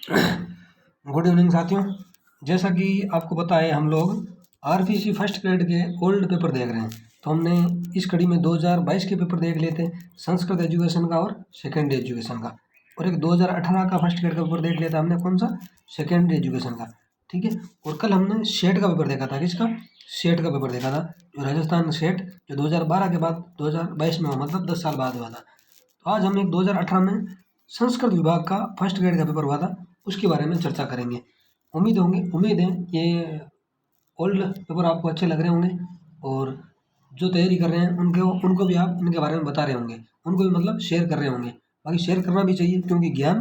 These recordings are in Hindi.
गुड इवनिंग साथियों। जैसा कि आपको पता है, हम लोग आरपीसी फर्स्ट ग्रेड के ओल्ड पेपर देख रहे हैं। तो हमने इस कड़ी में 2022 के पेपर देख लिए थे, संस्कृत एजुकेशन का और सेकेंडरी एजुकेशन का, और एक 2018 का फर्स्ट ग्रेड का पेपर देख लिया था हमने, कौन सा, सेकेंडरी एजुकेशन का। ठीक है। और कल हमने सेट का पेपर देखा था। किसका? सेट का पेपर देखा था, जो राजस्थान सेट, जो 2012 के बाद 2022 में हुआ, मतलब 10 साल बाद हुआ था। तो आज हम एक 2018 में संस्कृत विभाग का फर्स्ट ग्रेड का पेपर हुआ था, उसके बारे में चर्चा करेंगे। उम्मीद है ये ओल्ड पेपर आपको अच्छे लग रहे होंगे, और जो तैयारी कर रहे हैं उनको उनको भी आप इनके बारे में बता रहे होंगे, उनको भी मतलब शेयर कर रहे होंगे। बाकी शेयर करना भी चाहिए, क्योंकि ज्ञान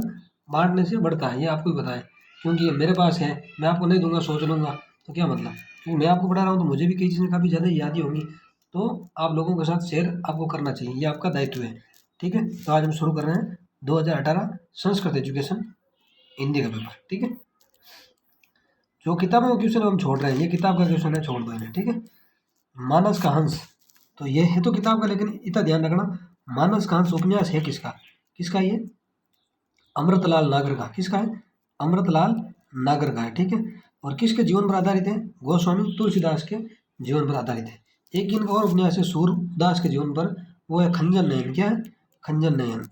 बांटने से बढ़ता है, ये आपको भी पता है। क्योंकि ये मेरे पास है, मैं आपको नहीं दूंगा, सोच लूँगा तो क्या मतलब, क्योंकि मैं आपको पढ़ा रहा हूँ तो मुझे भी कई चीज़ें काफ़ी ज़्यादा याद ही होंगी। तो आप लोगों के साथ शेयर आपको करना चाहिए, ये आपका दायित्व है। ठीक है। तो आज हम शुरू कर रहे हैं 2018 संस्कृत एजुकेशन हिंदी का पेपर। ठीक है। जो किताबों का क्वेश्चन हम छोड़ रहे हैं, ये किताब का क्वेश्चन है, छोड़ दो इन्हें। ठीक है। मानस का हंस, तो ये है तो किताब का, लेकिन इतना ध्यान रखना, मानस का हंस उपन्यास है किसका? किसका ये? अमृतलाल नागर का। किसका है? अमृतलाल नागर का है। ठीक है। और किसके जीवन पर आधारित है? गोस्वामी तुलसीदास के जीवन पर आधारित है। एक इनका और उपन्यास है सूरदास के जीवन पर, वो है खंजन नयन। क्या है? खंजन नयन।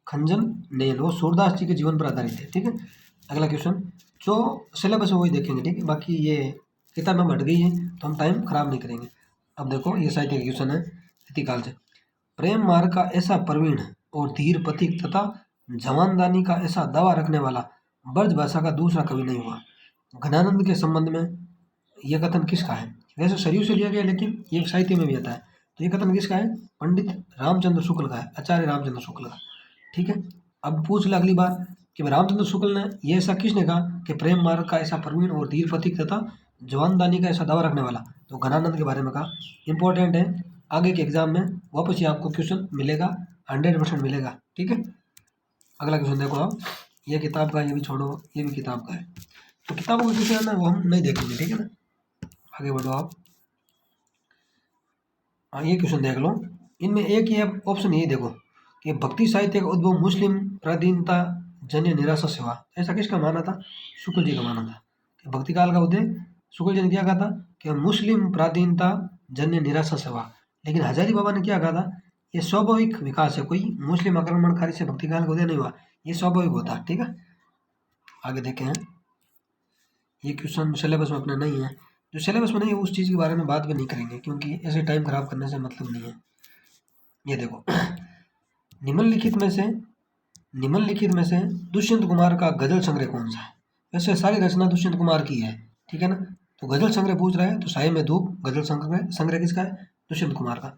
खंजन नयन, वो सूरदास जी के जीवन पर आधारित है। ठीक है। अगला क्वेश्चन, जो सिलेबस है वही देखेंगे। ठीक है। बाकी ये किताब में हट गई है तो हम टाइम खराब नहीं करेंगे। अब देखो, ये साहित्य का क्वेश्चन है इतिकाल से। प्रेम मार्ग का ऐसा प्रवीण और धीर पथिक तथा जवानदानी का ऐसा दावा रखने वाला ब्रज भाषा का दूसरा कवि नहीं हुआ। घनानंद के संबंध में यह कथन किसका है? वैसे सरयू से लिया गया, लेकिन ये साहित्य में भी आता है। तो ये कथन किसका है? पंडित रामचंद्र शुक्ल का है, आचार्य रामचंद्र शुक्ल का। ठीक है। अब पूछ ले अगली बार कि रामचंद्र शुक्ल ने ये ऐसा किसने कहा कि प्रेम मार्ग का ऐसा प्रवीण और धीर पथिक तथा जवानदानी का ऐसा दावा रखने वाला? तो घनानंद के बारे में कहा। इंपॉर्टेंट है, आगे के एग्जाम में वापस ही आपको क्वेश्चन मिलेगा, 100% मिलेगा। ठीक है। अगला क्वेश्चन देखो आप, ये किताब का, ये भी छोड़ो, ये भी किताब का है। तो किताबों का क्वेश्चन है ना, वो हम नहीं देखेंगे। ठीक है ना, आगे बढ़ो आप। हाँ, ये क्वेश्चन देख लो। इनमें एक ही ऑप्शन ये देखो कि भक्ति साहित्य का उद्भव मुस्लिम प्राधीनता जन्य निराशा से हुआ। ऐसा किसका माना था? शुक्ल जी का माना था कि भक्ति काल का उदय शुक्ल जी ने क्या कहा था कि मुस्लिम प्राधीनता जन्य निराशा से हुआ। लेकिन हजारी बाबा ने क्या कहा था? ये स्वाभाविक विकास है, कोई मुस्लिम आक्रमणकारी से भक्ति काल का उदय नहीं हुआ, ये स्वाभाविक होता है। ठीक है। आगे देखें हैं। ये क्वेश्चन सिलेबस में अपने नहीं है, जो सिलेबस में नहीं है उस चीज़ के बारे में बात भी नहीं करेंगे, क्योंकि ऐसे टाइम खराब करने से मतलब नहीं है। ये देखो, निम्नलिखित में से दुष्यंत कुमार का गजल संग्रह कौन सा है? वैसे सारी रचना दुष्यंत कुमार की है। ठीक है ना। तो गजल संग्रह पूछ रहा है, तो साय में धूप गजल संग्रह संग्रह किसका है? दुष्यंत कुमार का।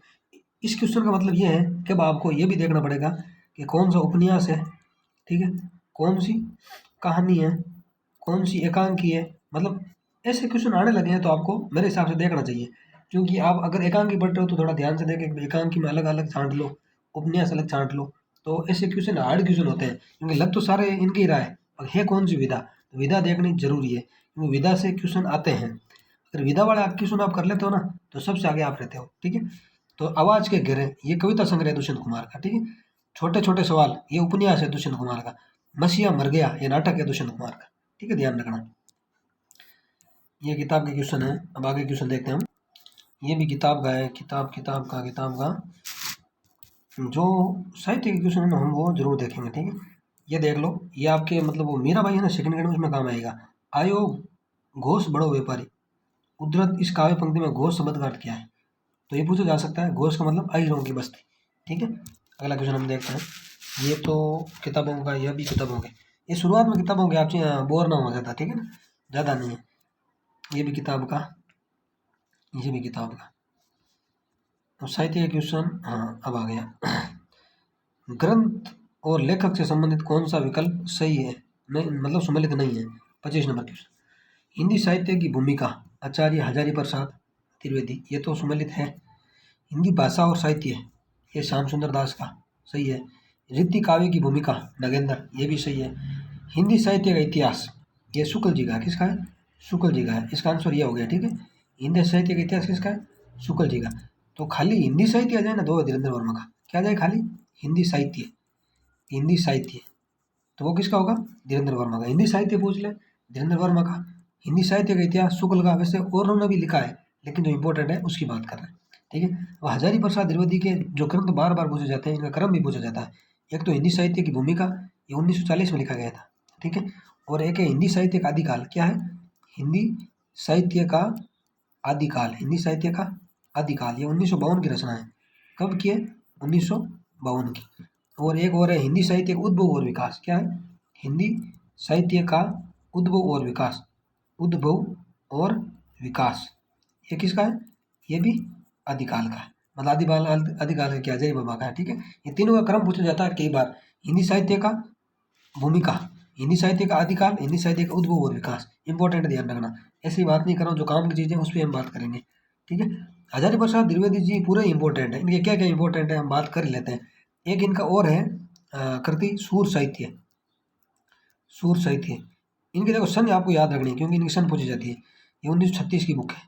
इस क्वेश्चन का मतलब ये है कि अब आपको ये भी देखना पड़ेगा कि कौन सा उपन्यास है। ठीक है। कौन सी कहानी है, कौन सी एकांकी है। मतलब ऐसे क्वेश्चन आने लगे हैं तो आपको मेरे हिसाब से देखना चाहिए, क्योंकि आप अगर एकांकी पढ़ रहे हो तो थोड़ा ध्यान से देखें। एकांकी में अलग अलग छांट लो, उपन्यास अलग छांट लो। तो ऐसे क्वेश्चन हार्ड क्वेश्चन होते हैं, क्योंकि लग तो सारे इनके ही रहा है, और है कौन सी विधा, तो विधा देखनी जरूरी है, क्योंकि विधा से क्वेश्चन आते हैं। अगर विधा वाला क्वेश्चन आप कर लेते हो ना, तो सबसे आगे आप रहते हो। ठीक है। तो आवाज के घेरे, ये कविता संग्रह है दुष्यंत कुमार का। ठीक है। छोटे छोटे सवाल, ये उपन्यास है दुष्यंत कुमार का। मसीहा मर गया, ये नाटक है दुष्यंत कुमार का। ठीक है, ध्यान रखना। ये किताब के क्वेश्चन है। अब आगे क्वेश्चन देखते हैं हम। ये भी किताब का है, किताब का जो साहित्य के क्वेश्चन है हम वो जरूर देखेंगे। ठीक है। ये देख लो, ये आपके मतलब वो मीरा भाई है ना, सेकंड ग्रेड में, उसमें काम आएगा। आयो घोष बड़ो व्यापारी, उद्धृत इस काव्य पंक्ति में घोष शब्द का अर्थ क्या है? तो ये पूछा जा सकता है। घोष का मतलब अहिरों की बस्ती। ठीक है। अगला क्वेश्चन हम देखते हैं। ये तो किताबों का, यह भी किताबों के, ये शुरुआत में किताबों के, आप बोर ना हो जाता। ठीक है ना, ज़्यादा नहीं है। ये भी किताब का, ये भी किताब का। तो साहित्य का क्वेश्चन, हाँ अब आ गया। ग्रंथ और लेखक से संबंधित कौन सा विकल्प सही है? नहीं, मतलब सम्मिलित नहीं है। 25 नंबर क्वेश्चन। हिंदी साहित्य की भूमिका, आचार्य हजारी प्रसाद त्रिवेदी, ये तो सम्मिलित है। हिंदी भाषा और साहित्य, ये श्याम सुंदर दास का, सही है। रीति काव्य की भूमिका, नगेंद्र, ये भी सही है। हिंदी साहित्य का इतिहास, ये शुक्ल जी का है। किसका है? शुक्ल जी का है। इसका आंसर ये हो गया। ठीक है। हिंदी साहित्य का इतिहास किसका है? शुक्ल जी का। तो खाली हिंदी साहित्य आ जाए ना, दो धीरेन्द्र वर्मा का, क्या आ जाए? खाली हिंदी साहित्य, हिंदी साहित्य। तो वो किसका होगा? धीरेन्द्र वर्मा का। हिंदी साहित्य पूछ ले, धीरेन्द्र वर्मा का। हिंदी साहित्य का इतिहास शुक्ल का। वैसे औरों ने भी लिखा है, लेकिन जो इंपॉर्टेंट है उसकी बात कर रहे हैं, ठीक है। अब हजारी प्रसाद द्विवेदी के जो ग्रंथ बार बार पूछे जाते हैं, इनका क्रम भी पूछा जाता है। एक तो हिंदी साहित्य की भूमिका, ये 1940 में लिखा गया था, ठीक है। और एक है हिंदी साहित्य का आदिकाल। क्या है? हिंदी साहित्य का आदिकाल। हिंदी साहित्य का आदिकाल, ये 1952 की रचना है। कब की है? 1952 की। और एक और है हिंदी साहित्य का उद्भव और विकास। क्या है? हिंदी साहित्य का उद्भव और विकास। उद्भव और विकास, ये किसका है? ये भी आदिकाल का है, मतलब आदिकाल का क्या? हजारी बाबा का है, ठीक है। ये तीनों का क्रम पूछा जाता है कई बार। हिंदी साहित्य का भूमिका, हिंदी साहित्य का आदिकाल, हिंदी साहित्य का उद्भव और विकास। इंपॉर्टेंट ध्यान रखना, ऐसी बात नहीं करो, जो काम की चीज़ें उस पर हम बात करेंगे, ठीक है। हजारी प्रसाद द्विवेदी जी पूरे इंपॉर्टेंट है। इनके क्या क्या इंपॉर्टेंट है हम बात कर लेते हैं। एक इनका और है कृति सूर साहित्य। सूर साहित्य, इनकी देखो सन आपको याद रखनी है, क्योंकि इनकी सन पूछी जाती है। ये 1936 की बुक है,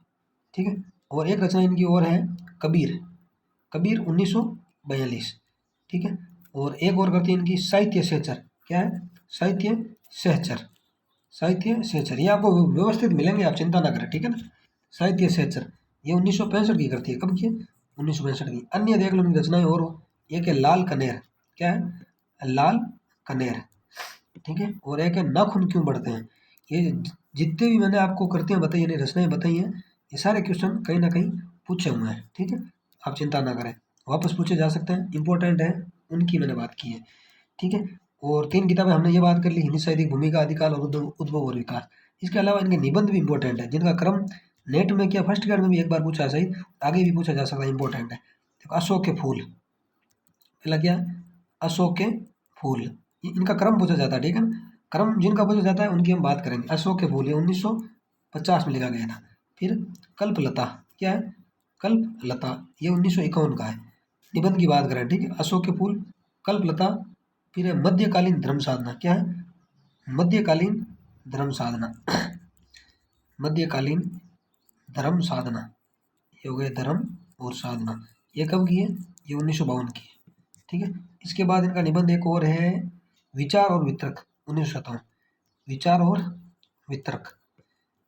ठीक है। और एक रचना इनकी और है कबीर। कबीर 1942, ठीक है। और एक और करती है इनकी साहित्य सहचर। क्या है? साहित्य सहचर। साहित्य सहचर, ये आपको व्यवस्थित मिलेंगे, आप चिंता ना करें, ठीक है ना। साहित्य सहचर, ये 1965 की करती है। कब की? 1965 की। अन्य देख लो इनकी रचनाएं और एक है लाल कनेर। क्या है? लाल कनेर, ठीक है। और एक है नाखून क्यों बढ़ते हैं। ये जितने भी मैंने आपको करते बताई, यानी रचनाएं बताई हैं, ये सारे क्वेश्चन कहीं ना कहीं पूछे हुए हैं, ठीक है। आप चिंता ना करें, वापस पूछे जा सकते हैं, इंपॉर्टेंट है, उनकी मैंने बात की है, ठीक है। और 3 किताबें हमने ये बात कर ली, हिंदी साहित्य की भूमिका, आदिकाल और उद्भव और विकास। इसके अलावा इनके निबंध भी इंपॉर्टेंट है, जिनका क्रम नेट में क्या फर्स्ट ग्रेड में भी एक बार पूछा सही, आगे भी पूछा जा सकता है, इंपॉर्टेंट है। देखो अशोक के फूल, पहला क्या है? अशोक के फूल, इनका क्रम पूछा जाता है, ठीक है ना। क्रम जिनका पूछा जाता है उनकी हम बात करेंगे। अशोक के फूल, ये 1950 में लिखा गया था। फिर कल्पलता, क्या है? कल्पलता, ये 1951 का है। निबंध की बात करें, ठीक है, अशोक के फूल, कल्पलता। फिर है मध्यकालीन धर्म साधना। क्या है? मध्यकालीन धर्म साधना। मध्यकालीन धर्म साधना, ये हो गए धर्म और साधना। ये कब की है? ये 1952 की है, ठीक है। इसके बाद इनका निबंध एक और है, विचार और वितर्क, 1957। विचार और वितर्क,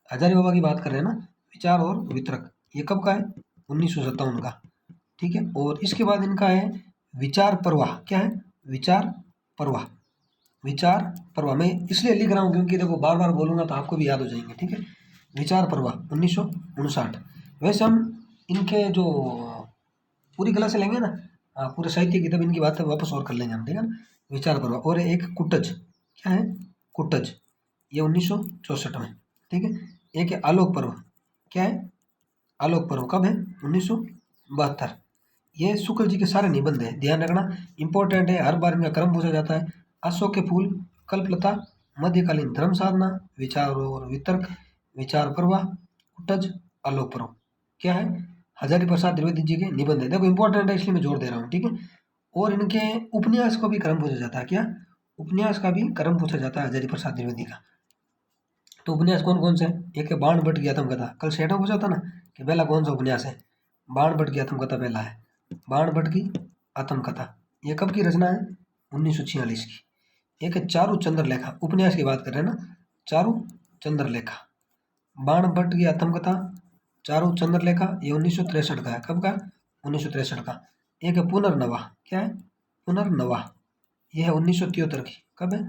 हजारी बाबा की बात कर रहे हैं ना। विचार और वितर्क, ये कब का है? 1957 का, ठीक है। और इसके बाद इनका है विचार प्रवाह। क्या है? विचार प्रवाह। विचार प्रवाह मैं इसलिए लिख रहा हूँ क्योंकि देखो बार बार बोलूंगा तो आपको भी याद हो जाएंगे, ठीक है। विचार प्रवाह 1959। वैसे हम इनके जो पूरी क्लास से लेंगे ना, पूरे साहित्य की, तब इनकी बात वापस और कर लेंगे हम, ठीक है ना। विचार प्रवाह। और एक कुटज। क्या है? कुटज, ये 1964 में, ठीक है। एक है आलोक पर्व। क्या है? आलोक पर्व कब है? 1972। ये शुक्ल जी के सारे निबंध है, ध्यान रखना, इंपॉर्टेंट है, हर बार इनका क्रम पूछा जाता है। अशोक के फूल, कल्पलता, मध्यकालीन धर्म साधना, विचार और वितर्क, विचार प्रवाह, कुटज, आलोक पर्व। क्या है? हजारी प्रसाद द्विवेदी जी के निबंध है। देखो इंपॉर्टेंट है इसलिए मैं जोर दे रहा हूँ, ठीक है। और इनके उपन्यास को भी क्रम पूछा जाता है। क्या? उपन्यास का भी क्रम पूछा जाता है हजारी प्रसाद द्विवेदी का। तो उपन्यास कौन कौन से हैं? एक है बाण भट्ट की आत्मकथा, कल सेठा पूछा था ना कि पहला कौन सा उपन्यास है। बाण भट्ट की आत्मकथा पहला है, बाण भट्ट की आत्मकथा। ये कब की रचना है? 1946 की। एक है चारु चंद्रलेखा, उपन्यास की बात कर रहे हैं ना, चारु चंद्रलेखा। बाण भट्ट की आत्मकथा, चारु चंद्रलेखा, ये 1963 का है। कब का? 1963 का। एक है पुनर्नवा। क्या है? पुनर्नवा, यह है 1973 की। कब है?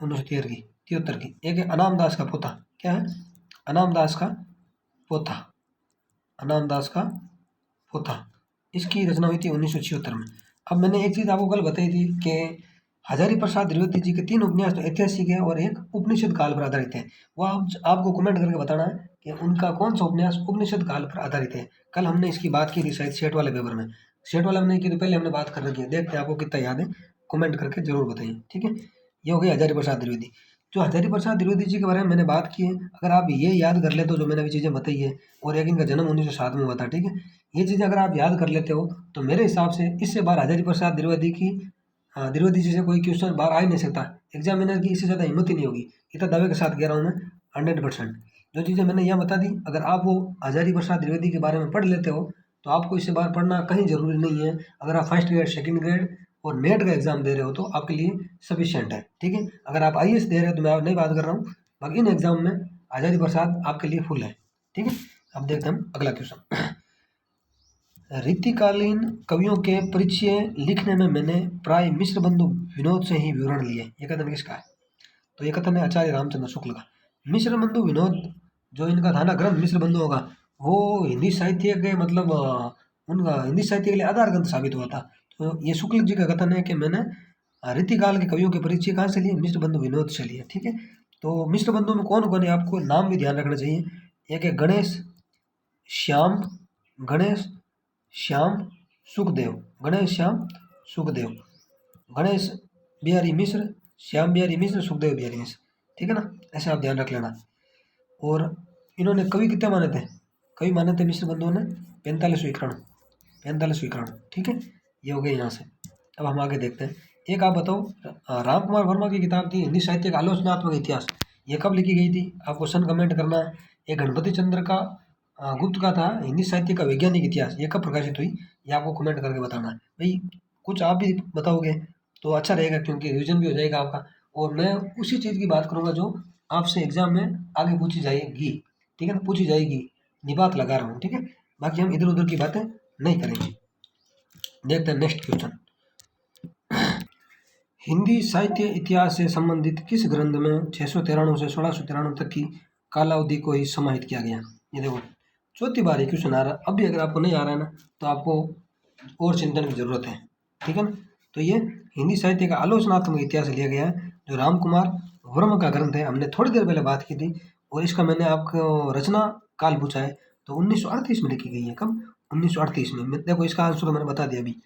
1973 की, 73 की। एक है अनाम दास का पोता। क्या है? अनाम दास का पोता, अनाम दास का पोता, इसकी रचना हुई थी 1976 में। अब मैंने एक चीज़ आपको कल बताई थी कि हजारी प्रसाद द्विवेदी जी के 3 उपन्यास तो ऐतिहासिक है और एक उपनिषद काल पर आधारित है। वो आपको कमेंट करके बताना है कि उनका कौन सा उपन्यास उपनिषद काल पर आधारित है। कल हमने इसकी बात की थी शायद सेट वाले पेपर में, सेट वाले हमने की तो पहले हमने बात कर रखी है, देखते हैं आपको कितना याद है, कमेंट करके जरूर बताइए, ठीक है। ये हो गई हजारी प्रसाद द्विवेदी। जो हजारी प्रसाद द्विवेदी जी के बारे में मैंने बात की है, अगर आप ये याद कर ले तो जो मैंने अभी चीज़ें बताई है, और एक इनका जन्म 1907 में हुआ था, ठीक है। ये चीज़ें अगर आप याद कर लेते हो तो मेरे हिसाब से इससे बार हजारी प्रसाद द्विवेदी की, हाँ, द्विवेदी जी से कोई क्वेश्चन बाहर आ ही नहीं सकता। एग्जामिनर की इससे ज़्यादा हिम्मत ही नहीं होगी, इतना दावे के साथ कह रहा हूँ मैं 100%। जो चीज़ें मैंने यहाँ बता दी, अगर आप वो हजारी प्रसाद द्विवेदी के बारे में पढ़ लेते हो तो आपको इससे बाहर पढ़ना कहीं ज़रूरी नहीं है। अगर आप फर्स्ट ग्रेड, सेकंड ग्रेड और नेट का एग्जाम दे रहे हो तो आपके लिए सफिशिएंट है। ठीक है, अगर आप आईएएस दे रहे हो तो मैं नहीं बात कर रहा हूँ, बाकी इन एग्जाम में आज़ादी प्रसाद आपके लिए फुल है। ठीक है, अब देखते हैं हम अगला क्वेश्चन। रीतिकालीन कवियों के परिचय लिखने में मैंने प्राय मिश्र बंधु विनोद से ही विवरण लिए। ये कथन किसका है? तो ये कथन है आचार्य रामचंद्र शुक्ल का। मिश्र बंधु विनोद जो इनका था ना ग्रंथ मिश्र बंधु होगा, वो हिंदी साहित्य के मतलब उनका हिंदी साहित्य के लिए आधार ग्रंथ साबित हुआ था। तो ये शुक्ल जी का कथन है कि मैंने रीतिकाल के कवियों के परिचय कहाँ से लिए? मिश्र बंधु विनोद से लिए। ठीक है, तो मिश्र बंधु में कौन कौन है आपको नाम भी ध्यान रखना चाहिए। एक है गणेश श्याम, गणेश श्याम सुखदेव, गणेश श्याम सुखदेव, गणेश बिहारी मिश्र, श्याम बिहारी मिश्र, सुखदेव बिहारी मिश्र। ठीक है ना, ऐसे आप ध्यान रख लेना। और इन्होंने कवि कितने माने थे? कवि माने थे मिश्र बंधुओं ने 45 विकरण, 45 विकरण। ठीक है, ये हो गए यहाँ से। अब हम आगे देखते हैं। एक आप बताओ, राम कुमार वर्मा की किताब थी हिंदी साहित्य का आलोचनात्मक इतिहास, ये कब लिखी गई थी? आपको सन कमेंट करना है। ये गणपति चंद्र का गुप्त का था हिंदी साहित्य का वैज्ञानिक इतिहास, ये कब प्रकाशित हुई? ये आपको कमेंट करके बताना है भाई। कुछ आप भी बताओगे तो अच्छा रहेगा, क्योंकि रिविजन भी हो जाएगा आपका, और मैं उसी चीज़ की बात करूंगा जो आपसे एग्जाम में आगे पूछी जाएगी। ठीक है ना, पूछी जाएगी, ये बात लगा रहा हूँ। ठीक है, बाकी हम इधर उधर की बातें नहीं करेंगे। देखते हैं नेक्स्ट क्वेश्चन। हिंदी साहित्य इतिहास से संबंधित किस ग्रंथ में 693 से 1693 तक की कालावधि को ही समाहित किया गया? ये देखो चौथी बार ये क्वेश्चन आ रहा है। अब भी अगर आपको नहीं आ रहा है ना तो आपको और चिंतन की जरूरत है। ठीक है ना, तो ये हिंदी साहित्य का आलोचनात्मक इतिहास लिया गया है, जो राम कुमार वर्मा का ग्रंथ है। हमने थोड़ी देर पहले बात की थी, और इसका मैंने आपको रचना काल पूछा है, तो 1938 में लिखी गई है। कब? 1938 में। देखो इसका आंसर तो मैंने बता दिया अभी।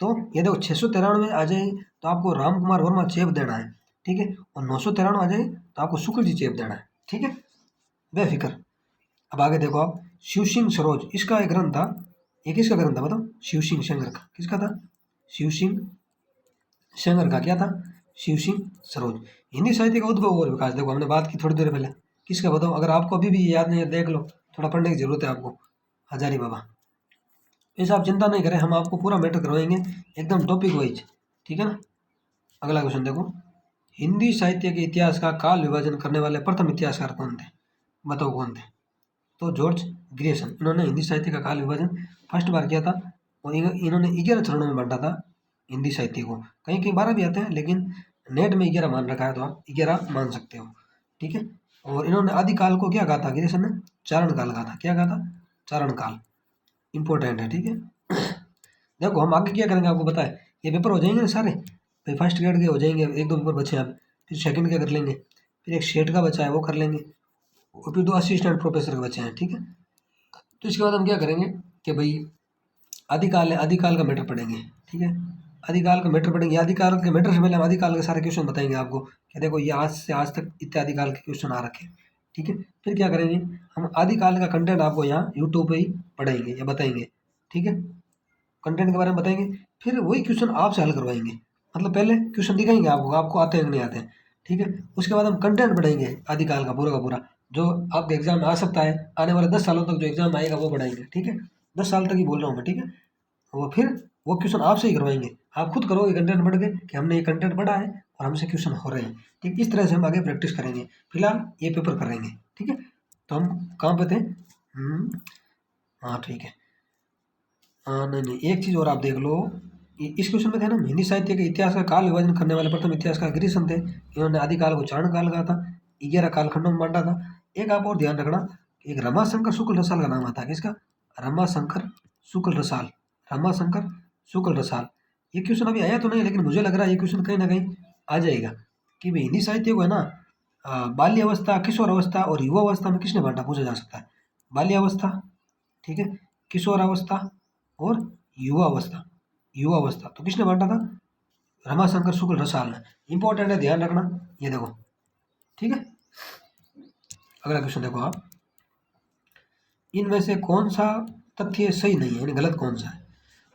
तो ये देखो 693 आ जाए तो आपको राम कुमार वर्मा चेप देना है। ठीक है, और 993 आ जाए तो आपको शुक्ल जी चेप देना है। ठीक है, बेफिक्र। अब आगे देखो आप, शिव सिंह सरोज इसका एक ग्रंथ था। ये किसका ग्रंथ था बताओ? शिव सिंह सेंगर का। किसका था? शिव सिंह सेंगर का। क्या था? शिव सिंह सरोज। हिंदी साहित्य का उद्भव और विकास, देखो हमने बात की थोड़ी देर पहले। किसका बताओ? अगर आपको अभी भी याद नहीं है देख लो, थोड़ा पढ़ने की जरूरत है आपको। हजारी बाबा। ऐसा आप चिंता नहीं करें, हम आपको पूरा मैटर करवाएंगे एकदम टॉपिक वाइज। ठीक है ना, अगला क्वेश्चन देखो। हिंदी साहित्य के इतिहास का काल विभाजन करने वाले प्रथम इतिहासकार कौन थे? बताओ कौन थे? तो जॉर्ज ग्रियर्सन। इन्होंने हिंदी साहित्य का काल विभाजन फर्स्ट बार किया था, और इन्होंने 11 चरणों में बांटा था हिंदी साहित्य को। कहीं कहीं 12 भी आते हैं, लेकिन नेट में 11 मान रखा है, तो आप 11 मान सकते हो। ठीक है, और इन्होंने आदिकाल को क्या कहा था? ग्रियर्सन ने चारण काल कहा था। क्या कहा था? चारण काल। इंपॉर्टेंट है। ठीक है, देखो हम आगे क्या करेंगे आपको बताए, ये पेपर हो जाएंगे ना सारे भाई, फर्स्ट ग्रेड के हो जाएंगे, एक दो पेपर बचे हैं अब, फिर सेकंड का कर लेंगे, फिर एक शेट का बचा है वो कर लेंगे, और फिर 2 असिस्टेंट प्रोफेसर के बचे हैं। ठीक है, तो इसके बाद हम क्या करेंगे कि भाई आदिकाल है, आदिकाल का मैटर पढ़ेंगे। ठीक है, आदिकाल का मैटर पढ़ेंगे। आदिकाल के मैटर से पहले हम आदिकाल के सारे क्वेश्चन बताएंगे आपको कि देखो ये आज से आज तक इतने आदिकाल के क्वेश्चन आ रखे हैं। ठीक है, फिर क्या करेंगे, हम आदिकाल का कंटेंट आपको यहाँ यूट्यूब पे ही पढ़ाएंगे या बताएंगे। ठीक है, कंटेंट के बारे में बताएंगे, फिर वही क्वेश्चन आपसे हल करवाएंगे। मतलब पहले क्वेश्चन दिखाएंगे आपको, आपको आते हैं कि नहीं आते हैं। ठीक है, उसके बाद हम कंटेंट पढ़ाएंगे आदिकाल का पूरा, जो आपके एग्जाम में आ सकता है, आने वाले 10 सालों तक जो एग्जाम आएगा वो पढ़ाएंगे। ठीक है, 10 साल तक ही बोल रहा हूँ मैं। ठीक है, वो फिर वो क्वेश्चन आपसे ही करवाएंगे, आप खुद करोगे कंटेंट पढ़ के कि हमने ये कंटेंट पढ़ा है और हमसे क्वेश्चन हो रहे हैं। ठीक, इस तरह से हम आगे प्रैक्टिस करेंगे। फिलहाल ये पेपर करेंगे। ठीक है, तो हम कहाँ पे थे? हाँ ठीक है। हाँ नहीं नहीं, एक चीज़ और आप देख लो, इस क्वेश्चन में थे ना, हिंदी साहित्य के इतिहास का काल विभाजन करने वाले प्रथम इतिहासकार ग्रियर्सन थे। इन्होंने आदिकाल को चारण काल कहा था, 11 कालखंडों में बांटा था। एक आप और ध्यान रखना, एक रमाशंकर शुक्ल रसाल का नाम आता है। किसका? रमाशंकर शुक्ल रसाल, रमाशंकर शुक्ल रसाल। ये क्वेश्चन अभी आया तो नहीं, लेकिन मुझे लग रहा है ये क्वेश्चन कहीं ना कहीं आ जाएगा कि भाई हिंदी साहित्य को है ना बाल्यावस्था, किशोर अवस्था और युवा अवस्था में किसने बांटा, पूछा जा सकता है। बाल्यावस्था, ठीक है, किशोर अवस्था और युवा अवस्था। युवा अवस्था तो किसने बांटा था? रमाशंकर शुक्ल रसाल ने। इंपॉर्टेंट है, ध्यान रखना। ये देखो, ठीक है, अगला क्वेश्चन देखो आप, इनमें से कौन सा तथ्य सही नहीं है, यानी गलत कौन सा है?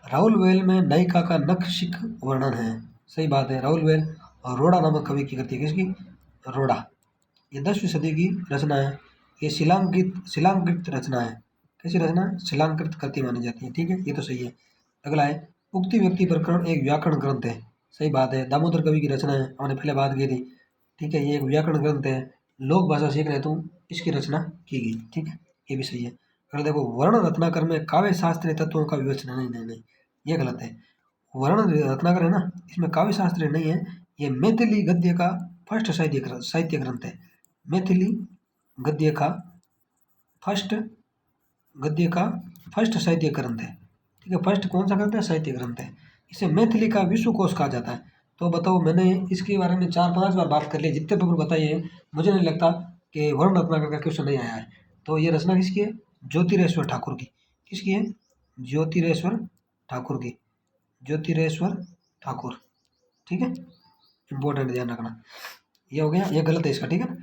राहुल वेल में नायिका का नखशिख वर्णन है। सही बात है, राहुल वेल और रोड़ा नामक कवि की कृति है। किसकी? रोड़ा। ये 10वीं सदी की रचना है। ये शिलांकित रचना है। कैसी रचना है? शिलांकृत कृति मानी जाती है। ठीक है, ये तो सही है। अगला है, उक्ति व्यक्ति प्रकरण एक व्याकरण ग्रंथ है। सही बात है, दामोदर कवि की रचना है, हमने पहले बात की थी। ठीक है, ये एक व्याकरण ग्रंथ है, लोक भाषा सीख रहे तुम, इसकी रचना की गई। ठीक है, ये भी सही है। अगर देखो वर्ण रत्नाकर में काव्य शास्त्रीय तत्वों का विवेचन, नहीं नहीं नहीं, ये गलत है। वर्ण रत्नाकर है ना, इसमें काव्य शास्त्र नहीं है, ये मैथिली गद्य का फर्स्ट साहित्य ग्रंथ है। मैथिली गद्य का फर्स्ट गद्य का फर्स्ट साहित्य ग्रंथ है। ठीक है, फर्स्ट कौन सा ग्रंथ है? साहित्य ग्रंथ है। इसे मैथिली का विश्वकोश कहा जाता है। तो बताओ, मैंने इसके बारे में 4-5 बार बात कर ली, जितने पेपर बताइए, मुझे नहीं लगता कि वर्ण रत्नाकर का क्वेश्चन नहीं आया है। तो ये रचना किसकी है? ज्योतिरेश्वर ठाकुर की। किसकी है? ज्योतिरेश्वर ठाकुर की। ज्योतिरेश्वर ठाकुर। ठीक है, इंपॉर्टेंट, ध्यान रखना। ये हो गया, ये गलत है इसका। ठीक है,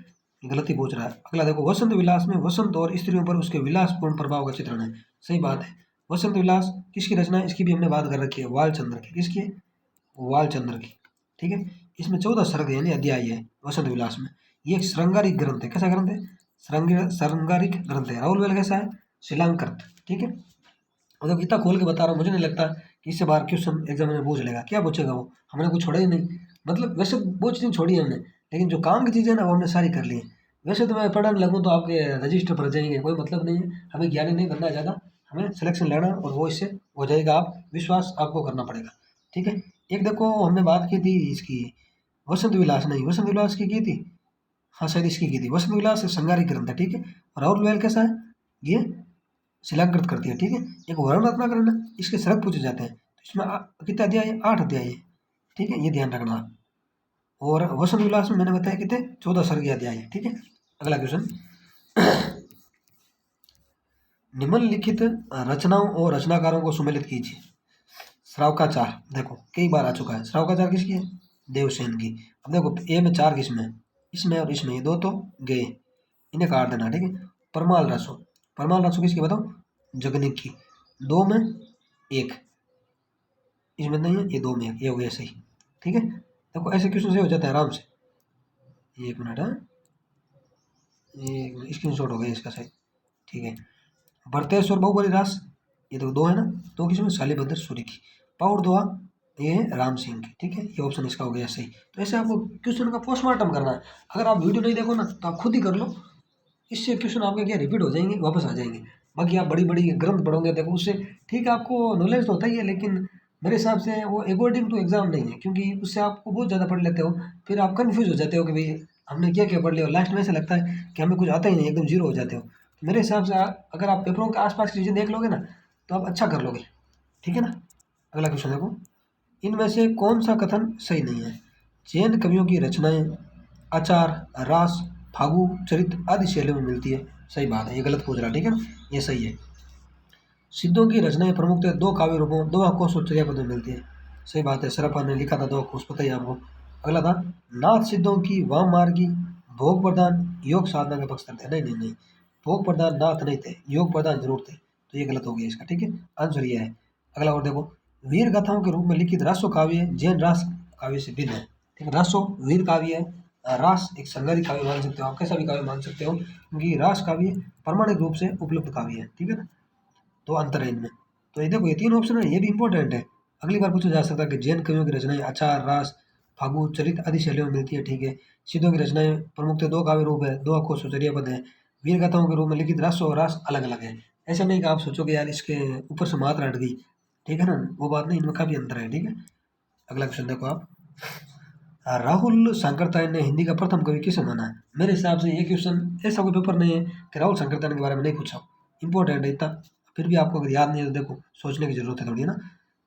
गलत ही पूछ रहा है। अगला देखो, वसंत विलास में वसंत और स्त्रियों पर उसके विलासपूर्ण प्रभाव का चित्रण है। सही बात है। वसंत विलास किसकी रचना है? इसकी भी हमने बात कर रखी है, वालचंद्र की। किसकी है? वालचंद्र की। ठीक है, इसमें 14 सर्ग यानी अध्याय है वसंत विलास में। ये एक श्रृंगारिक ग्रंथ है। कैसा ग्रंथ है? श्रृंगारिक ग्रंथ है। राहुल वेल कैसा है? शिलांकृत। ठीक है, मतलब गीता खोल के बता रहा हूँ, मुझे नहीं लगता कि इससे बार क्वेश्चन एग्जाम में पूछ लेगा। क्या पूछेगा वो? हमने कुछ छोड़ा ही नहीं। मतलब वैसे वो चीज़ें छोड़ी है हमने, लेकिन जो काम की चीज़ें ना वो हमने सारी कर ली है। वैसे तो मैं पढ़ने लगूँ तो आपके रजिस्टर भर जाएंगे, कोई मतलब नहीं है। हमें ज्ञानी नहीं बनना है ज़्यादा, हमें सिलेक्शन लेना और वो इससे हो जाएगा। आप विश्वास आपको करना पड़ेगा। ठीक है, एक देखो हमने बात की थी इसकी, वसंत विलास नहीं, वसंत विलास की थी। हाँ शायद इसकी की थी। वसंत विलास श्रृंगारिक ग्रंथ है। ठीक है, और राहुल वेल कैसा है? ये शिलांकृत करती है। ठीक है, एक वर्ण रत्नाकर है, इसके सर्ग पूछे जाते हैं। तो इसमें कितने अध्याय है? 8 अध्याय है। ठीक है, ये ध्यान रखना आप। और वसंत विलास में मैंने बताया कितने? 14 सर्ग अध्याय है। ठीक है, अगला क्वेश्चन, निम्नलिखित रचनाओं और रचनाकारों को सुमेलित कीजिए। श्रावकाचार, देखो कई बार आ चुका है। श्रावकाचार किसकी है? देवसेन की। अब देखो ए में 4 किसमें है? इसमें और इसमें, ये दो तो गए, इन्हें काट देना। ठीक है, परमाल रसो, परमाल रसो किसकी बताओ? जगनिक की। 2 में 1, इसमें नहीं है, ये 2 में 1, ये हो गया सही। ठीक है, देखो ऐसे क्वेश्चन से हो जाता है आराम से। 1 मिनट है, ये स्क्रीन शॉट हो गया इसका सही। ठीक है, भरतेश्वर बहुबली रास, ये तो 2 है ना, 2 किसमें? शालिभद्र सूर्य की। पाउर दोहा, ये है राम सिंह की। ठीक है, ये ऑप्शन इसका हो गया सही। तो ऐसे आपको क्वेश्चन का पोस्टमार्टम करना है। अगर आप वीडियो नहीं देखो ना तो आप खुद ही कर लो, इससे क्वेश्चन आपके क्या रिपीट हो जाएंगे, वापस आ जाएंगे। बाकी आप बड़ी बड़ी ग्रंथ पढ़ोगे देखो उससे, ठीक है आपको नॉलेज तो होता ही है, लेकिन मेरे हिसाब से वो अकॉर्डिंग टू एग्जाम नहीं है, क्योंकि उससे आपको बहुत ज़्यादा पढ़ लेते हो, फिर आप कंफ्यूज हो जाते हो कि भाई हमने क्या क्या पढ़ लिया, और लास्ट में ऐसा लगता है कि हमें कुछ आता ही नहीं, एकदम जीरो हो जाते हो। तो मेरे हिसाब से अगर आप पेपरों के आसपास की चीज़ें देख लोगे ना तो आप अच्छा कर लोगे। ठीक है ना, अगला क्वेश्चन देखो, इनमें से कौन सा कथन सही नहीं है? जैन कवियों की रचनाएं आचार, रास, फागु, चरित आदि शैलियों में मिलती है। सही बात है, ये गलत पूछ रहा है। ठीक है ना, ये सही है। सिद्धों की रचनाएं प्रमुखतः 2 काव्य रूपों, 2 कोश और चर्यापद में मिलती है। सही बात है, सरपा ने लिखा था 2 कोश, पता ही है आपको। अगला था, नाथ सिद्धों की वाम मार्गी, भोग प्रदान, योग साधना के पक्ष थे। नहीं नहीं नहीं, भोग प्रदान नाथ नहीं थे, योग प्रदान जरूर थे। तो ये गलत हो गया इसका। ठीक है, आंसर ये है। अगला और देखो, वीर गाथाओं के रूप में लिखित रासो काव्य जैन रास काव्य से भिन्न है। ठीक है, रासो वीर काव्य है, रास एक संगरी काव्य मान सकते हो आप, कैसा भी काव्य मान सकते हो, क्योंकि रास काव्य प्रामाणिक रूप से उपलब्ध काव्य है। ठीक है ना, तो अंतर है इनमें। तो ये देखो, ये 3 ऑप्शन है, ये भी इंपॉर्टेंट है। अगली बार पूछा जा सकता है कि जैन कवियों की रचनाएं आचार, रास, फागु, चरित आदि शैलियों में मिलती है। ठीक है, सिद्धों की रचनाएं प्रमुखतः 2 काव्य रूप है, 2 कोश चर्या पद है। वीर गाथाओं के रूप में लिखित रास और रास अलग अलग है। ऐसा नहीं कि आप सोचोगे यार इसके ऊपर से मात्रा हट गई। ठीक है ना, वो बात नहीं, इनमें काफी अंतर है। ठीक है, अगला क्वेश्चन देखो आप, राहुल शंकरतायन ने हिंदी का प्रथम कवि किसे माना है? मेरे हिसाब से ये क्वेश्चन ऐसा कोई पेपर नहीं है कि राहुल शंकरतायन के बारे में नहीं पूछा। इंपॉर्टेंट है इतना, फिर भी आपको अगर याद नहीं है तो देखो सोचने की जरूरत है थोड़ी ना।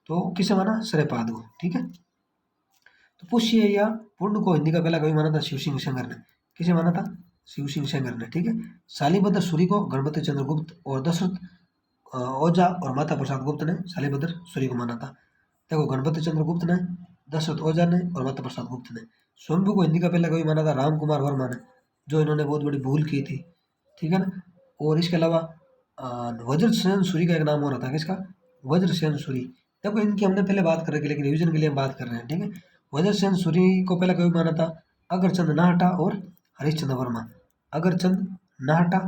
तो किसे माना? श्रीपाद को। ठीक है, तो पुष्य या पूर्ण को हिंदी का पहला कवि माना था शिव सिंह सेंगर ने। किसे माना था? शिव सिंह सेंगर ने। ठीक है, शालीभद्र सूरी को गणपति चंद्र गुप्त और दशरथ ओझा और माता प्रसाद गुप्त ने शालीभद्र सूरी को माना था। देखो, गणपति चंद्र गुप्त ने, दशरथ ओझा ने और माता प्रसाद गुप्त ने। स्वयंभू को हिंदी का पहला कवि माना था राम कुमार वर्मा ने, जो इन्होंने बहुत बड़ी भूल की थी। ठीक है ना, और इसके अलावा वज्रसेन सूरी का एक नाम हो रहा था, किसका? वज्रसेन सूरी। देखो इनकी हमने पहले बात कर रखी, लेकिन रिवीजन के लिए हम बात कर रहे हैं। ठीक है, वज्रसेन सूरी को पहला कवि माना था अगरचंद नाहटा और हरिश्चंद्र वर्मा। अगरचंद नाहटा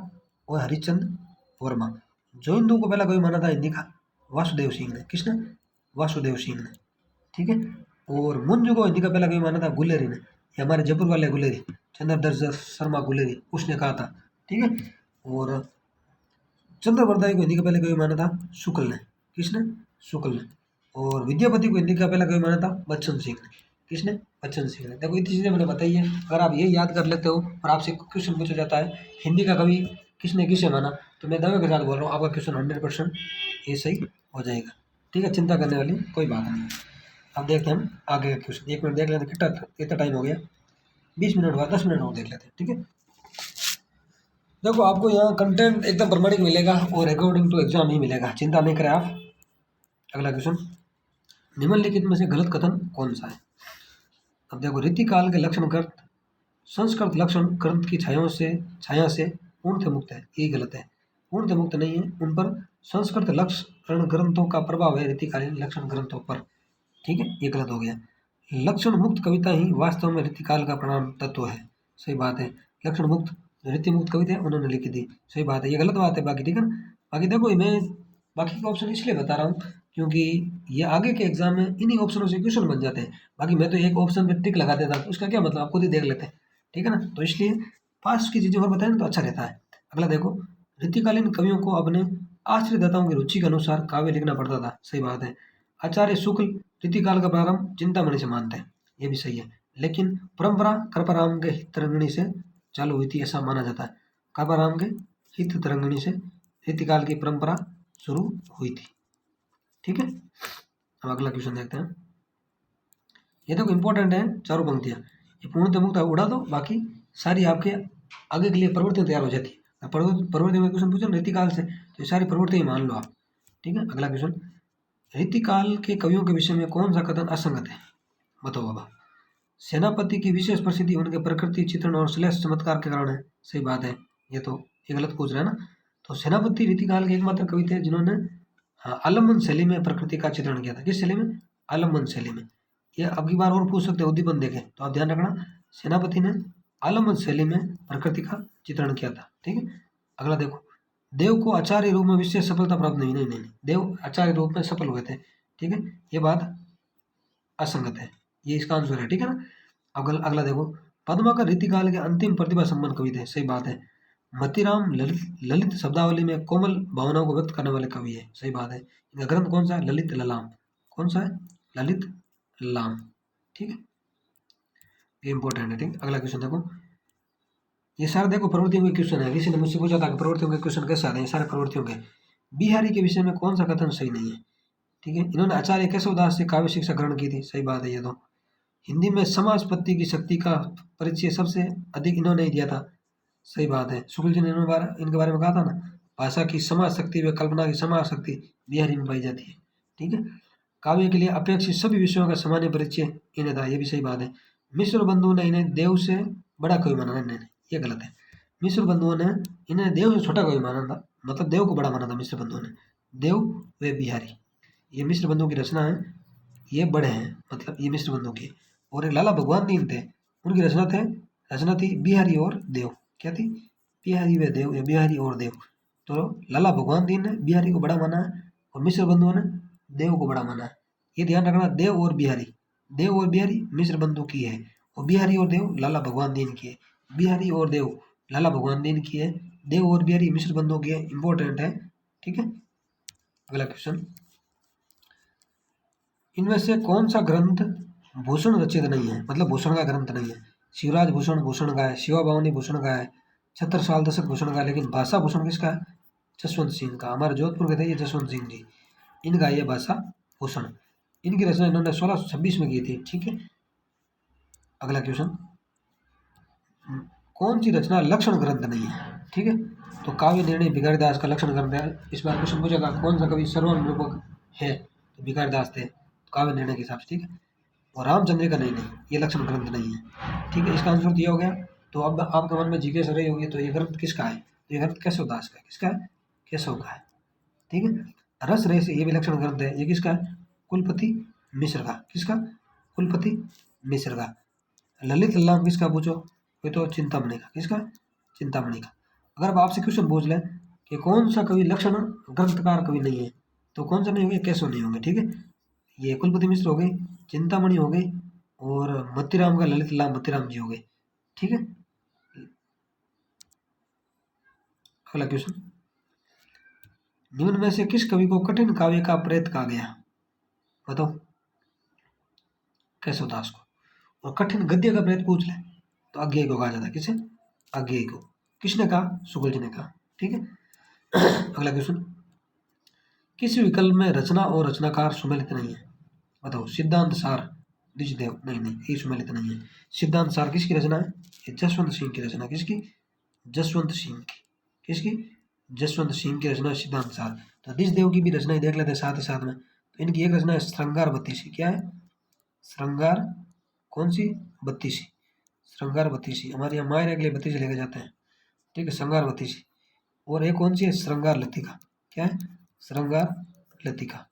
और हरिश्चंद्र वर्मा। जो हिंदू को पहला कवि माना था हिंदी का? वासुदेव सिंह ने। किसने? वासुदेव सिंह ने, ठीक है। और मुंजू को हिंदी का पहला कवि माना था गुलेरी ने, ये हमारे जयपुर वाले गुलेरी, चंद्रधर शर्मा गुलेरी, उसने कहा था, ठीक है। और चंद्रवरदाई को हिंदी का पहला कवि माना था शुक्ल ने, किसने? शुक्ल ने। और विद्यापति को हिंदी का पहला कवि माना था बच्चन सिंह ने, किसने? बच्चन सिंह ने। देखो इतनी चीज़ें मैंने बताई है, अगर आप ये याद कर लेते हो और आपसे क्वेश्चन पूछा जाता है हिंदी का कवि किसने किसे माना, तो मैं दावे के साथ बोल रहा हूँ आपका क्वेश्चन 100% ये सही हो जाएगा, ठीक है। चिंता करने वाली कोई बात नहीं। अब देखते हैं हम आगे का क्वेश्चन, 1 मिनट देख लेते हैं, कितना टाइम हो गया, 20 मिनट हुआ, 10 मिनट और देख लेते हैं, ठीक है। देखो आपको यहाँ कंटेंट एकदम प्रमाणिक मिलेगा और अकॉर्डिंग टू एग्जाम ही मिलेगा, चिंता नहीं करें आप। अगला क्वेश्चन, निम्नलिखित में से गलत कथन कौन सा है? अब देखो, रीतिकाल के लक्षण ग्रंथ संस्कृत लक्षण ग्रंथ की छाया से पूर्णतः मुक्त है, ये गलत है। पूर्णतः मुक्त नहीं है, उन पर संस्कृत लक्षण ग्रंथों का प्रभाव है रीतिकालीन लक्षण ग्रंथों पर, ठीक है, ये गलत हो गया। लक्षण मुक्त कविता ही वास्तव में रीतिकाल का प्रमाण तत्व है, सही बात है। लक्षण मुक्त रीति मुक्त कविता उन्होंने लिखी थी, सही बात है, ये गलत बात है बाकी, ठीक है ना। बाकी देखो मैं बाकी का ऑप्शन इसलिए बता रहा हूँ क्योंकि ये आगे के एग्जाम में इन्हीं ऑप्शनों से क्वेश्चन बन जाते हैं। बाकी मैं तो एक ऑप्शन पे टिक लगा देता, तो उसका क्या मतलब, आप खुद ही देख लेते हैं, ठीक है ना। तो इसलिए पास की चीज़ें और बताएं तो अच्छा रहता है। अगला देखो, रीतिकालीन कवियों को अपने आश्रयदाताओं की रुचि के अनुसार काव्य लिखना पड़ता था, सही बात है। आचार्य शुक्ल रीतिकाल का प्रारंभ चिंतामणि से मानते हैं, ये भी सही है। लेकिन परंपरा कृपाराम के हित तरंगिणी से चालू हुई थी, ऐसा माना जाता है। कृपाराम के हित तरंगिणी से रीतिकाल की परंपरा शुरू हुई थी, ठीक है। अब अगला क्वेश्चन देखते हैं, ये देखो इंपॉर्टेंट है, चारों पंक्तियां, ये पूर्णतः मुक्त उड़ा दो, बाकी सारी आपके आगे के लिए प्रवृत्तियां तैयार हो जाती है। प्रवृत्ति में क्वेश्चन पूछो रीतिकाल से, तो ये सारी प्रवृत्तियां मान लो आप, ठीक है। अगला क्वेश्चन, रीतिकाल के कवियों के विषय में कौन सा कथन असंगत है, बताओ बाबा। सेनापति की विशेष प्रसिद्धि उनके प्रकृति चित्रण और श्लेष चमत्कार के कारण है, सही बात है। ये गलत पूछ रहा है ना। तो सेनापति रीतिकाल के एकमात्र कवि थे जिन्होंने आलम्बन शैली में प्रकृति का चित्रण किया था, किस शैली में? आलम्बन शैली में। ये अब की बार और पूछ सकते हो, उद्दीपन देखें तो आप ध्यान रखना, सेनापति ने आलम्बन शैली में प्रकृति का चित्रण किया था, ठीक है। अगला देखो, देव को आचार्य रूप में विशेष सफलता प्राप्त नहीं, नहीं नहीं, देव आचार्य रूप में सफल हुए थे, ठीक है, ये बात असंगत है, ये इसका आंसर है, ठीक है ना। अगला देखो, पद्माकर रीतिकाल के अंतिम प्रतिभा संपन्न कवि थे, सही बात है। मतीराम ललित शब्दावली में कोमल भावनाओं को व्यक्त करने वाले कवि है, सही बात है। इनका ग्रंथ कौन सा है? ललित ललाम। कौन सा है? ललित लाम, ठीक है, ये इंपॉर्टेंट है, ठीक। अगला क्वेश्चन देखो, ये सारे देखो प्रवृत्तियों के क्वेश्चन है, किसी ने मुझसे पूछा था कि प्रवृत्तियों के क्वेश्चन कैसे आते हैं, सारे प्रवृत्तियों के। बिहारी के विषय में कौन सा कथन सही नहीं है, ठीक है। इन्होंने आचार्य केशवदास से काव्य शिक्षा ग्रहण की थी, सही बात है ये तो। हिंदी में समाजपत्ति की शक्ति का परिचय सबसे अधिक इन्होंने ही दिया था, सही बात है। शुक्ल जी ने इनके बारे में कहा था ना, भाषा की समाज शक्ति व कल्पना की समाज शक्ति बिहारी में पाई जाती है, ठीक है। काव्य के लिए अपेक्षित सभी विषयों का सामान्य परिचय इन्हें था, ये भी सही बात है। मिश्र बंधुओं ने इन्हें देव से बड़ा कवि माना, नहीं, ये गलत है। मिश्र बंधुओं ने इन्हें देव से छोटा कवि माना था, मतलब देव को बड़ा माना था मिश्र बंधुओं ने। देव व बिहारी, ये मिश्र बंधुओं की रचना है, ये बड़े हैं, मतलब ये मिश्र बंधुओं की। और एक लाला भगवान दीन थे, उनकी रचना थी बिहारी और देव, क्या थी? बिहारी व देव या बिहारी और देव। तो लाला भगवान दीन ने बिहारी को बड़ा माना है और मिश्र बंधुओं ने देव को बड़ा माना है, ये ध्यान रखना। देव और बिहारी मिश्र बंधु की है, और बिहारी और देव लाला भगवान दीन की है। बिहारी और देव लाला भगवान दीन की है, देव और बिहारी मिश्र बंधुओं की है, इंपॉर्टेंट है, ठीक है। अगला क्वेश्चन, इनमें से कौन सा ग्रंथ भूषण रचित नहीं है, मतलब भूषण का ग्रंथ नहीं है? शिवराज भूषण भूषण का है, शिवा भवानी भूषण का है, छत्रसाल दशक भूषण का है, लेकिन भाषा भूषण किसका है? जसवंत सिंह का। हमारे जोधपुर के थे ये जसवंत सिंह जी, इनका ये भाषा भूषण, इनकी रचना इन्होंने 1626 में की थी, ठीक है। अगला क्वेश्चन, कौन सी रचना लक्षण ग्रंथ नहीं है, ठीक है। तो काव्य निर्णय भिखारी दास का लक्षण ग्रंथ है। इस बार क्वेश्चन पूछेगा कौन सा कवि सर्वनिरूपक है, तो भिखारी दास थे, काव्य निर्णय के हिसाब से, ठीक है। और रामचंद्र का नहीं, ये लक्षण ग्रंथ नहीं है, ठीक है। इसका आंसर तो ये हो गया। तो अब आपके मन में जिज्ञासा से रही होगी, तो ये ग्रंथ किसका है? तो ये ग्रंथ केशव दास का है, किसका है? केशव का है, ठीक है। रस रहे से ये भी लक्षण ग्रंथ है, ये किसका है? कुलपति मिश्र का, किसका? कुलपति मिश्र का। ललित लाम किसका पूछो, ये तो चिंतामणि का, किसका? चिंतामणि का। अगर अब आपसे क्वेश्चन पूछ लें कि कौन सा कवि लक्षण ग्रंथकार कवि नहीं है, तो कौन सा नहीं होंगे? केशव नहीं होंगे, ठीक है। ये कुलपति मिश्र हो गए, चिंतामणि हो गए, और मतीराम का ललित लाल मतीराम जी हो गए। ठीक है, अगला क्वेश्चन, निम्न में से किस कवि को कठिन काव्य का प्रेत कहा गया? बताओ, केशवदास को। और कठिन गद्य का प्रेत पूछ ले तो अज्ञेय को कहा जाता है। किसे? अज्ञेय को। किसने कहा? शुक्ल जी ने कहा। ठीक है, अगला क्वेश्चन, किस विकल्प में रचना और रचनाकार सुमेलित नहीं है? बताओ, सिद्धांत सार द्विजदेव, नहीं, ये सुमेलित नहीं है। सिद्धांत सार किसकी रचना है? ये जसवंत सिंह की रचना। किसकी? जसवंत सिंह की। किसकी? जसवंत सिंह की रचना सिद्धांत सार। तो द्विजदेव की भी रचनाएं देख लेते हैं साथ ही साथ में। तो इनकी एक रचना है श्रृंगार बत्तीसी। क्या है? श्रृंगार कौन सी? बत्तीसी। श्रृंगार बत्तीसी, हमारे यहाँ मायरे के लिए बत्तीसी लेके जाते हैं। ठीक है, श्रृंगार बत्तीसी। और एक कौन सी है? श्रृंगार लतिका। क्या है? श्रृंगार लतिका।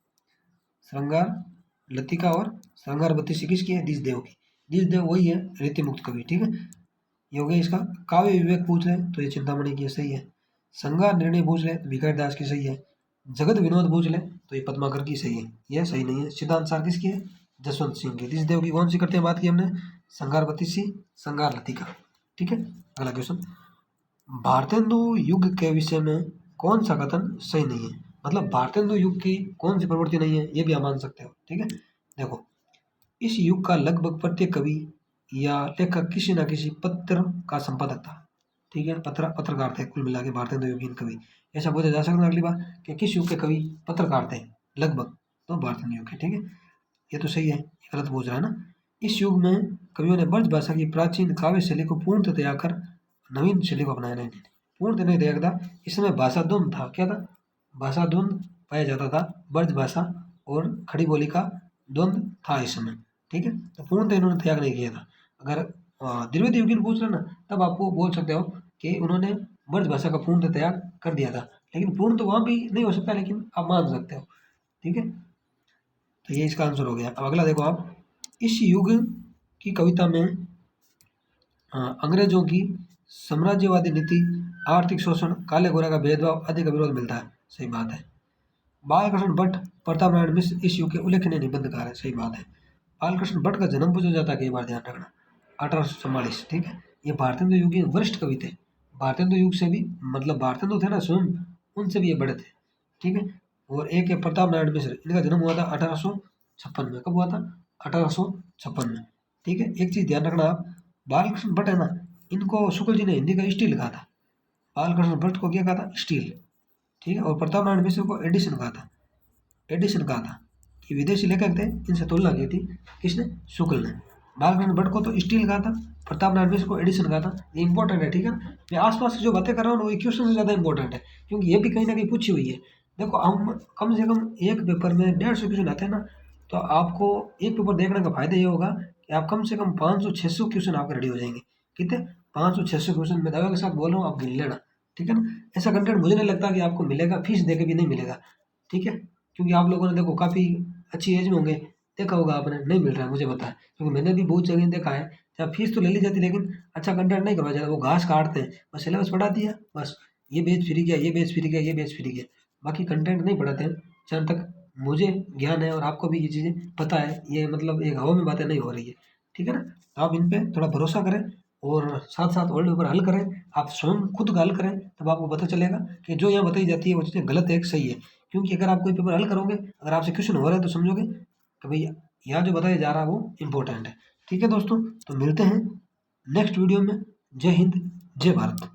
श्रृंगार लतिका और श्रृंगार बत्तीसी किसकी है? द्विजदेव की। द्विजदेव वही है रीति मुक्त कवि। ठीक है, ये हो गया इसका। काव्य विवेक पूछ रहे तो ये चिंतामणि की सही है। श्रृंगार निर्णय पूछ ले तो भिखारी दास की सही है। जगत विनोद पूछ ले तो ये पद्माकर की सही है। यह सही नहीं है। सिद्धांत सार किसकी है? जसवंत सिंह की। द्विजदेव की कौन सी करते हैं बात की हमने? श्रृंगार बत्तीसी, श्रृंगार लतिका। ठीक है, अगला क्वेश्चन, भारतेंदु युग के विषय में कौन सा कथन सही नहीं है? मतलब भारतेंदु युग की कौन सी प्रवृत्ति नहीं है, ये भी आप मान सकते हो। ठीक है, देखो, इस युग का लगभग प्रत्येक कवि या लेखक किसी न किसी पत्र का संपादक था। ठीक है, पत्रकार थे कुल मिला के भारतेंदु युगीन कवि। ऐसा बोला जा सकता है अगली बार कि किस युग के कवि पत्रकार थे लगभग, तो भारतेंदु युग के। ठीक है, ये तो सही है, ये गलत पूछ रहा है ना। इस युग में कवियों ने ब्रज भाषा की प्राचीन काव्य शैली को पूर्णतः त्याग कर नवीन शैली को अपनाया। नहीं, पूर्णतः नहीं त्याग था। इस समय भाषा द्वंद था। क्या था? भाषा द्वंद पाया जाता था। ब्रज भाषा और खड़ी बोली का द्वंद था इस समय। ठीक है, तो पूर्णतः इन्होंने त्याग नहीं किया था। अगर द्विवेदी युगीन पूछ रहे ना, तब आपको बोल सकते हो कि उन्होंने ब्रज भाषा का पूर्णतः त्याग कर दिया था। लेकिन पूर्ण तो वहाँ भी नहीं हो सकता, लेकिन आप मान सकते हो। ठीक है, तो ये इसका आंसर हो गया। अब अगला देखो आप, इस युग की कविता में अंग्रेजों की साम्राज्यवादी नीति, आर्थिक शोषण, काले गोरे का भेदभाव आदि का विरोध मिलता है। सही बात है। बालकृष्ण भट्ट, प्रताप नारायण मिश्र इस युग के उल्लेखनीय निबंधकार है। सही बात है। बालकृष्ण भट्ट का जन्म पूछा जाता है, कई बार ध्यान रखना, 1844। ठीक है, ये भारतेंदु युग के वरिष्ठ कवि थे। भारतेंदु युग से भी, मतलब भारतेंदु थे ना स्वयं, उनसे भी ये बड़े थे। ठीक है, और एक है प्रताप नारायण मिश्र, इनका जन्म हुआ था 1856 में। कब हुआ था? 1856 में। ठीक है, एक चीज ध्यान रखना आप, बालकृष्ण भट्ट है ना, इनको शुक्ल जी ने हिंदी का स्टील कहा था। बालकृष्ण भट्ट को क्या कहा था? स्टील। ठीक है, और प्रताप नारायण मिश्र को एडिशन कहा था। एडिशन कहा था कि विदेशी लेखक थे, इनसे तुलना की थी। किसने? शुक्ल ने। बालकृष्ण भट्ट को तो स्टील कहा था, प्रताप नारायण मिश्र को एडिशन कहा था। ये इंपॉर्टेंट है। ठीक है, मैं आसपास की जो बातें कर रहा हूँ वो क्वेश्चन से ज़्यादा इंपॉर्टेंट है, क्योंकि ये भी कहीं ना कहीं पूछी हुई है। देखो, हम कम से कम एक पेपर में 150 क्वेश्चन आते हैं ना, तो आपको एक पेपर देखने का फायदा ये होगा कि आप कम से कम 500-600 क्वेश्चन आपके रेडी हो जाएंगे। कितने? 500-600 क्वेश्चन मैं दावे के साथ बोल रहा हूँ, आप गिन लेना। ठीक है ना, ऐसा कंटेंट मुझे नहीं लगता कि आपको मिलेगा, फीस दे के भी नहीं मिलेगा। ठीक है, क्योंकि आप लोगों ने देखो काफ़ी अच्छी एज में होंगे, देखा होगा आपने, नहीं मिल रहा है मुझे पता है, क्योंकि मैंने भी बहुत जगह देखा है। जहाँ फीस तो ले ली जाती, लेकिन अच्छा कंटेंट नहीं करवाया जाता। वो घास काटते हैं, बस सिलेबस पढ़ा दिया, बस ये बेच फ्री गया, ये बेच फ्री गया, ये बेच फ्री गया, बाकी कंटेंट नहीं पढ़ाते हैं। जहाँ तक मुझे ज्ञान है और आपको भी ये चीज़ें पता है, ये मतलब एक हवा में बातें नहीं हो रही है। ठीक है ना, तो आप इन पर थोड़ा भरोसा करें और साथ साथ वर्ल्ड पेपर हल करें। आप स्वयं खुद का हल करें, तब आपको पता चलेगा कि जो यहाँ बताई जाती है वो चीज़ें गलत है एक सही है। क्योंकि अगर आप कोई पेपर हल करोगे, अगर आपसे क्वेश्चन हो रहा है, तो समझोगे कि भाई यहाँ जो बताया जा रहा है वो इम्पोर्टेंट है। ठीक है दोस्तों, तो मिलते हैं नेक्स्ट वीडियो में। जय हिंद, जय भारत।